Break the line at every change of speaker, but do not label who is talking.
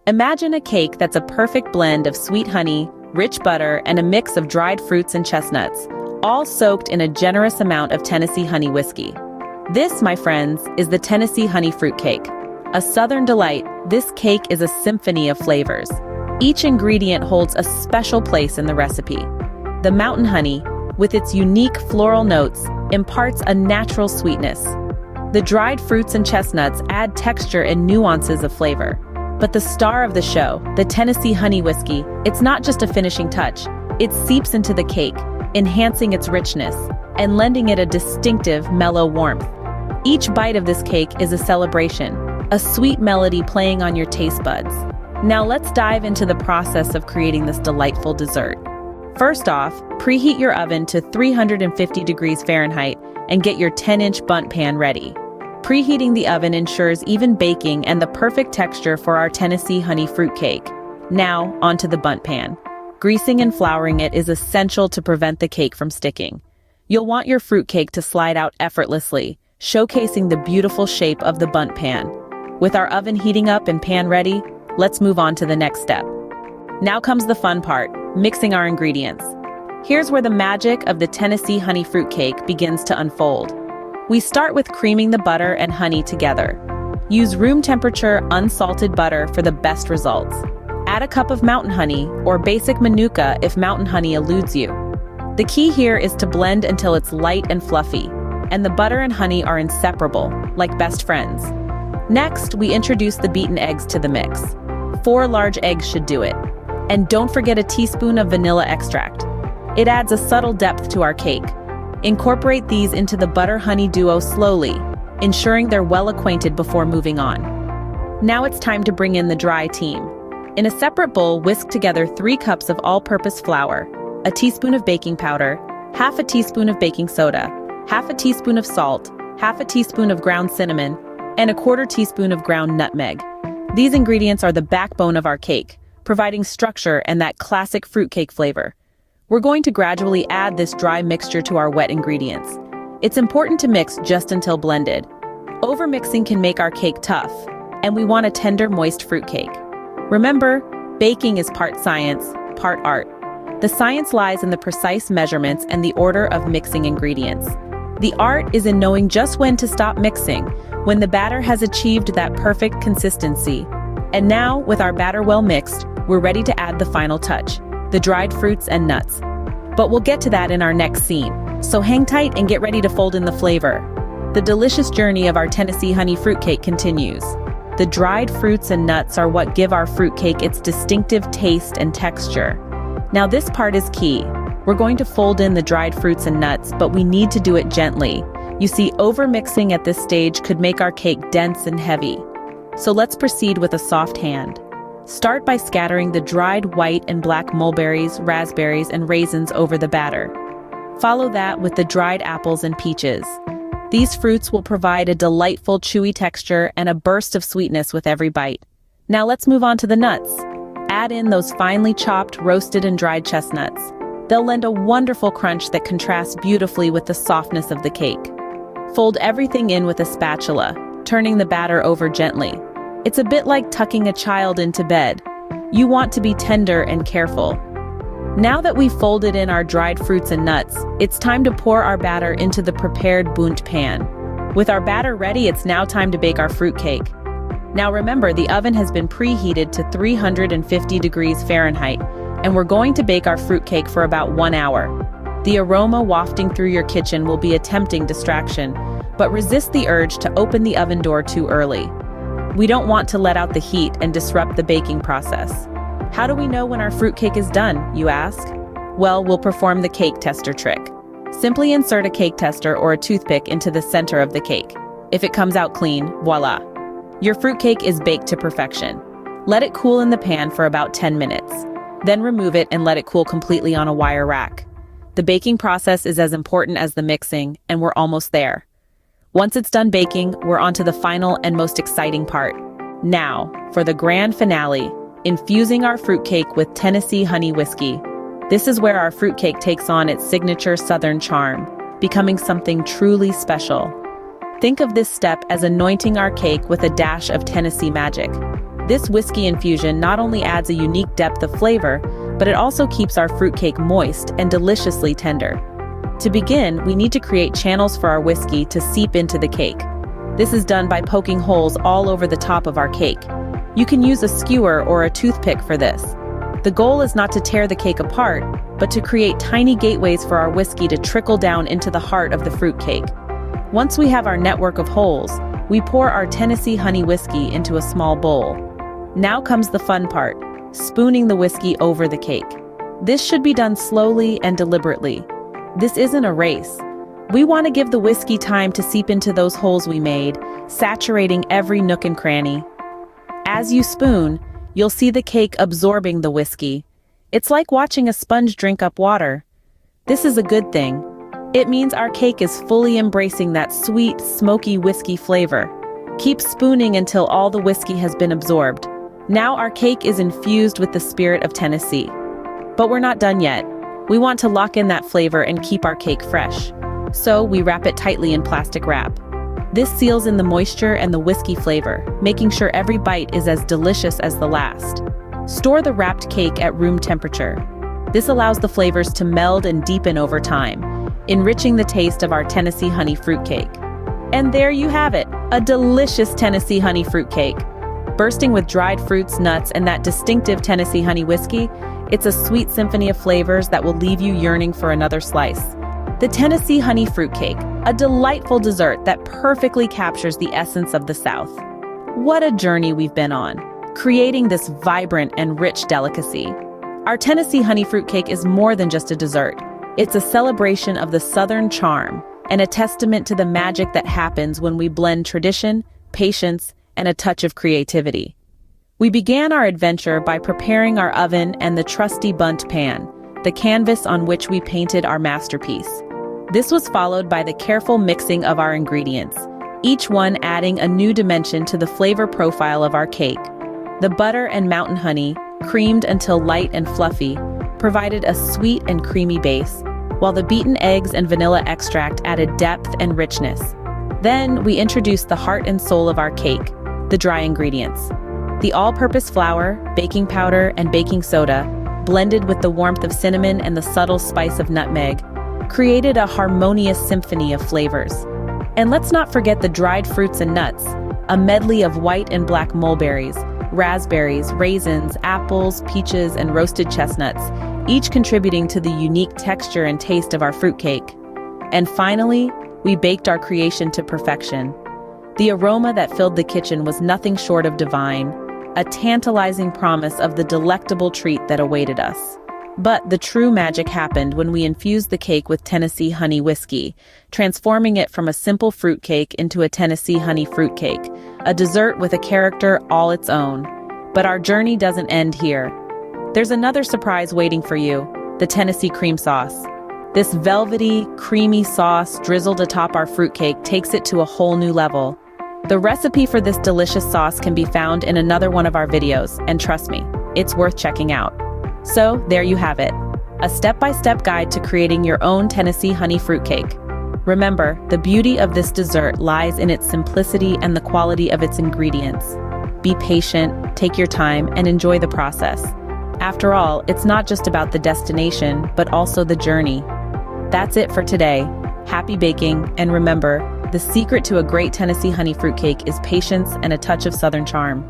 Imagine a cake that's a perfect blend of sweet honey, rich butter, and a mix of dried fruits and chestnuts, all soaked in a generous amount of Tennessee honey whiskey. This, my friends, is the Tennessee honey fruitcake. A southern delight, this cake is a symphony of flavors. Each ingredient holds a special place in the recipe. The mountain honey, with its unique floral notes, imparts a natural sweetness. The dried fruits and chestnuts add texture and nuances of flavor. But the star of the show, the Tennessee honey whiskey, it's not just a finishing touch. It seeps into the cake, enhancing its richness and lending it a distinctive, mellow warmth. Each bite of this cake is a celebration, a sweet melody playing on your taste buds. Now let's dive into the process of creating this delightful dessert. First off, preheat your oven to 350 degrees Fahrenheit and get your 10-inch bundt pan ready. Preheating the oven ensures even baking and the perfect texture for our Tennessee honey fruitcake. Now, onto the bundt pan. Greasing and flouring it is essential to prevent the cake from sticking. You'll want your fruitcake to slide out effortlessly, showcasing the beautiful shape of the bundt pan. With our oven heating up and pan ready, let's move on to the next step. Now comes the fun part, mixing our ingredients. Here's where the magic of the Tennessee honey fruitcake begins to unfold. We start with creaming the butter and honey together. Use room temperature unsalted butter for the best results. Add a cup of mountain honey or basic manuka if mountain honey eludes you. The key here is to blend until it's light and fluffy, and the butter and honey are inseparable, like best friends. Next, we introduce the beaten eggs to the mix. 4 large eggs should do it. And don't forget a teaspoon of vanilla extract. It adds a subtle depth to our cake. Incorporate these into the butter-honey duo slowly, ensuring they're well acquainted before moving on. Now it's time to bring in the dry team. In a separate bowl, whisk together 3 cups of all-purpose flour, a teaspoon of baking powder, half a teaspoon of baking soda, half a teaspoon of salt, half a teaspoon of ground cinnamon, and a 1/4 teaspoon of ground nutmeg. These ingredients are the backbone of our cake, providing structure and that classic fruitcake flavor. We're going to gradually add this dry mixture to our wet ingredients. It's important to mix just until blended. Overmixing can make our cake tough, and we want a tender, moist fruitcake. Remember, baking is part science, part art. The science lies in the precise measurements and the order of mixing ingredients. The art is in knowing just when to stop mixing, when the batter has achieved that perfect consistency. And now, with our batter well mixed, we're ready to add the final touch, the dried fruits and nuts. But we'll get to that in our next scene, so hang tight and get ready to fold in the flavor. The delicious journey of our Tennessee honey fruitcake continues. The dried fruits and nuts are what give our fruitcake its distinctive taste and texture. Now this part is key. We're going to fold in the dried fruits and nuts, but we need to do it gently. You see, overmixing at this stage could make our cake dense and heavy. So let's proceed with a soft hand. Start by scattering the dried white and black mulberries, raspberries, and raisins over the batter. Follow that with the dried apples and peaches. These fruits will provide a delightful chewy texture and a burst of sweetness with every bite. Now let's move on to the nuts. Add in those finely chopped, roasted, and dried chestnuts. They'll lend a wonderful crunch that contrasts beautifully with the softness of the cake. Fold everything in with a spatula, turning the batter over gently. It's a bit like tucking a child into bed. You want to be tender and careful. Now that we've folded in our dried fruits and nuts, it's time to pour our batter into the prepared bundt pan. With our batter ready, it's now time to bake our fruitcake. Now remember, the oven has been preheated to 350 degrees Fahrenheit, and we're going to bake our fruitcake for about 1 hour. The aroma wafting through your kitchen will be a tempting distraction, but resist the urge to open the oven door too early. We don't want to let out the heat and disrupt the baking process. How do we know when our fruitcake is done, you ask? Well, we'll perform the cake tester trick. Simply insert a cake tester or a toothpick into the center of the cake. If it comes out clean, voila! Your fruitcake is baked to perfection. Let it cool in the pan for about 10 minutes. Then remove it and let it cool completely on a wire rack. The baking process is as important as the mixing, and we're almost there. Once it's done baking, we're on to the final and most exciting part. Now, for the grand finale, infusing our fruitcake with Tennessee honey whiskey. This is where our fruitcake takes on its signature Southern charm, becoming something truly special. Think of this step as anointing our cake with a dash of Tennessee magic. This whiskey infusion not only adds a unique depth of flavor, but it also keeps our fruitcake moist and deliciously tender. To begin, we need to create channels for our whiskey to seep into the cake. This is done by poking holes all over the top of our cake. You can use a skewer or a toothpick for this. The goal is not to tear the cake apart, but to create tiny gateways for our whiskey to trickle down into the heart of the fruitcake. Once we have our network of holes, we pour our Tennessee honey whiskey into a small bowl. Now comes the fun part, spooning the whiskey over the cake. This should be done slowly and deliberately. This isn't a race. We want to give the whiskey time to seep into those holes we made, saturating every nook and cranny. As you spoon, you'll see the cake absorbing the whiskey. It's like watching a sponge drink up water. This is a good thing. It means our cake is fully embracing that sweet, smoky whiskey flavor. Keep spooning until all the whiskey has been absorbed. Now our cake is infused with the spirit of Tennessee. But we're not done yet. We want to lock in that flavor and keep our cake fresh. So we wrap it tightly in plastic wrap. This seals in the moisture and the whiskey flavor, making sure every bite is as delicious as the last. Store the wrapped cake at room temperature. This allows the flavors to meld and deepen over time, enriching the taste of our Tennessee honey fruitcake. And there you have it, a delicious Tennessee honey fruitcake. Bursting with dried fruits, nuts, and that distinctive Tennessee honey whiskey, it's a sweet symphony of flavors that will leave you yearning for another slice. The Tennessee honey fruitcake, a delightful dessert that perfectly captures the essence of the South. What a journey we've been on, creating this vibrant and rich delicacy. Our Tennessee honey fruitcake is more than just a dessert. It's a celebration of the Southern charm and a testament to the magic that happens when we blend tradition, patience, and a touch of creativity. We began our adventure by preparing our oven and the trusty bundt pan, the canvas on which we painted our masterpiece. This was followed by the careful mixing of our ingredients, each one adding a new dimension to the flavor profile of our cake. The butter and mountain honey, creamed until light and fluffy, provided a sweet and creamy base, while the beaten eggs and vanilla extract added depth and richness. Then we introduced the heart and soul of our cake, the dry ingredients. The all-purpose flour, baking powder, and baking soda, blended with the warmth of cinnamon and the subtle spice of nutmeg, created a harmonious symphony of flavors. And let's not forget the dried fruits and nuts, a medley of white and black mulberries, raspberries, raisins, apples, peaches, and roasted chestnuts, each contributing to the unique texture and taste of our fruitcake. And finally, we baked our creation to perfection. The aroma that filled the kitchen was nothing short of divine, a tantalizing promise of the delectable treat that awaited us. But the true magic happened when we infused the cake with Tennessee honey whiskey, transforming it from a simple fruitcake into a Tennessee honey fruitcake, a dessert with a character all its own. But our journey doesn't end here. There's another surprise waiting for you, the Tennessee cream sauce. This velvety, creamy sauce drizzled atop our fruitcake takes it to a whole new level. The recipe for this delicious sauce can be found in another one of our videos, and trust me, it's worth checking out. So, there you have it, a step-by-step guide to creating your own Tennessee honey fruitcake. Remember, the beauty of this dessert lies in its simplicity and the quality of its ingredients. Be patient, take your time, and enjoy the process. After all, it's not just about the destination, but also the journey. That's it for today. Happy baking, and remember, the secret to a great Tennessee honey fruitcake is patience and a touch of Southern charm.